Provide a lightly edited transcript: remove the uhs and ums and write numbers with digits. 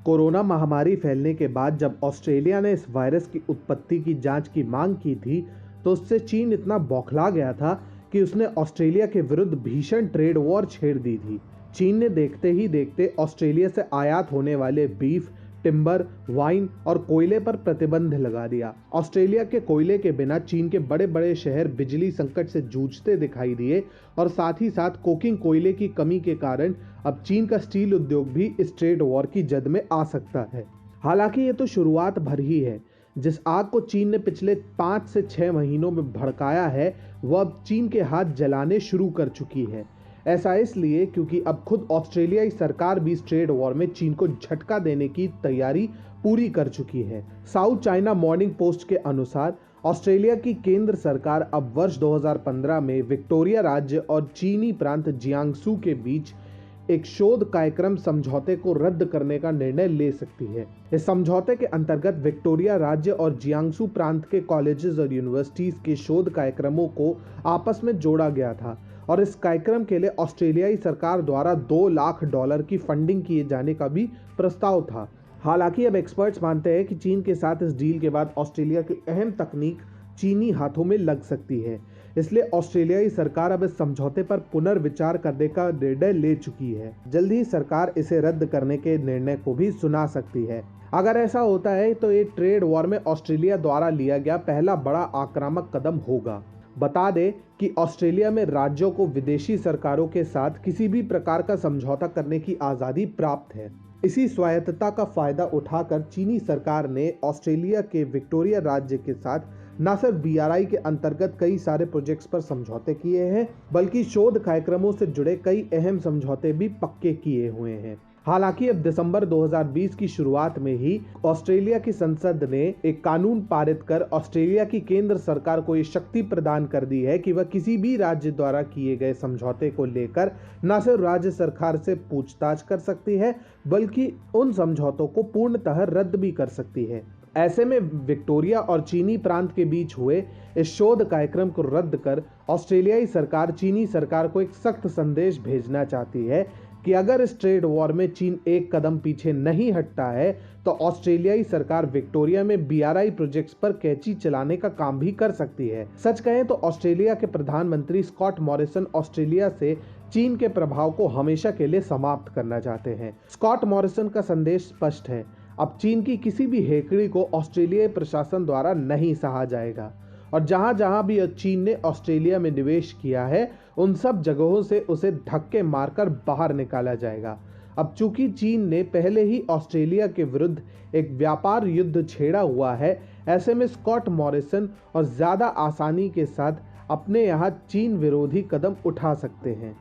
Corona महामारी फैलने के बाद जब ऑस्ट्रेलिया ने इस वायरस की उत्पत्ति की जांच की मांग की थी, तो उससे चीन इतना बौखला गया था कि उसने ऑस्ट्रेलिया के विरुद्ध भीषण ट्रेड वॉर छेड़ दी थी। चीन ने देखते ही देखते ऑस्ट्रेलिया से आयात होने वाले बीफ, टिम्बर, वाइन और कोयले पर प्रतिबंध लगा दिया। ऑस्ट्रेलिया के कोयले के बिना चीन के बड़े बड़े शहर बिजली संकट से जूझते दिखाई दिए और साथ ही साथ कोकिंग कोयले की कमी के कारण अब चीन का स्टील उद्योग भी इस ट्रेड वॉर की जद में आ सकता है। हालांकि ये तो शुरुआत भर ही है। जिस आग को चीन ने पिछले 5 से 6 महीनों में भड़काया है, वह अब चीन के हाथ जलाने शुरू कर चुकी है। ऐसा इसलिए क्योंकि अब खुद ऑस्ट्रेलियाई सरकार भी इस ट्रेड वॉर में चीन को झटका देने की तैयारी पूरी कर चुकी है। साउथ चाइना मॉर्निंग पोस्ट के अनुसार ऑस्ट्रेलिया की केंद्र सरकार अब वर्ष 2015 में विक्टोरिया राज्य और चीनी प्रांत जियांगसू के बीच एक शोध कार्यक्रम समझौते को रद्द करने का निर्णय ले सकती है। इस समझौते के अंतर्गत विक्टोरिया राज्य और जियांगसू प्रांत के कॉलेजेस और यूनिवर्सिटीज के शोध कार्यक्रमों को आपस में जोड़ा गया था और इस कार्यक्रम के लिए ऑस्ट्रेलियाई सरकार द्वारा $2 लाख की फंडिंग किए जाने का भी प्रस्ताव था। हालांकि अब एक्सपर्ट्स मानते हैं कि चीन के साथ इस डील के बाद ऑस्ट्रेलिया की अहम तकनीक चीनी हाथों में लग सकती है। इसलिए ऑस्ट्रेलियाई सरकार अब इस समझौते पर पुनर्विचार करने का निर्णय ले चुकी है। जल्द ही सरकार इसे रद्द करने के निर्णय को भी सुना सकती है। अगर ऐसा होता है तो ये ट्रेड वॉर में ऑस्ट्रेलिया द्वारा लिया गया पहला बड़ा आक्रामक कदम होगा। बता दें कि ऑस्ट्रेलिया में राज्यों को विदेशी सरकारों के साथ किसी भी प्रकार का समझौता करने की आज़ादी प्राप्त है। इसी स्वायत्तता का फायदा उठाकर चीनी सरकार ने ऑस्ट्रेलिया के विक्टोरिया राज्य के साथ न सिर्फ BRI के अंतर्गत कई सारे प्रोजेक्ट्स पर समझौते किए हैं, बल्कि शोध कार्यक्रमों से जुड़े कई अहम समझौते भी पक्के किए हुए हैं। हालांकि अब दिसंबर 2020 की शुरुआत में ही ऑस्ट्रेलिया की संसद ने एक कानून पारित कर ऑस्ट्रेलिया की केंद्र सरकार को ये शक्ति प्रदान कर दी है कि वह किसी भी राज्य द्वारा किए गए समझौते को लेकर न सिर्फ राज्य सरकार से पूछताछ कर सकती है, बल्कि उन समझौतों को पूर्णतः रद्द भी कर सकती है। ऐसे में विक्टोरिया और चीनी प्रांत के बीच हुए इस शोध कार्यक्रम को रद्द कर ऑस्ट्रेलियाई सरकार चीनी सरकार को एक सख्त संदेश भेजना चाहती है कि अगर इस ट्रेड वॉर में चीन एक कदम पीछे नहीं हटता है तो ऑस्ट्रेलियाई सरकार विक्टोरिया में BRI प्रोजेक्ट्स पर कैंची चलाने का काम भी कर सकती है। सच कहें तो ऑस्ट्रेलिया के प्रधानमंत्री स्कॉट मॉरिसन ऑस्ट्रेलिया से चीन के प्रभाव को हमेशा के लिए समाप्त करना चाहते हैं। स्कॉट मॉरिसन का संदेश स्पष्ट है, अब चीन की किसी भी हेकड़ी को ऑस्ट्रेलियाई प्रशासन द्वारा नहीं सहा जाएगा और जहां जहां भी चीन ने ऑस्ट्रेलिया में निवेश किया है, उन सब जगहों से उसे धक्के मारकर बाहर निकाला जाएगा। अब चूंकि चीन ने पहले ही ऑस्ट्रेलिया के विरुद्ध एक व्यापार युद्ध छेड़ा हुआ है, ऐसे में स्कॉट मॉरिसन और ज्यादा आसानी के साथ अपने यहाँ चीन विरोधी कदम उठा सकते हैं।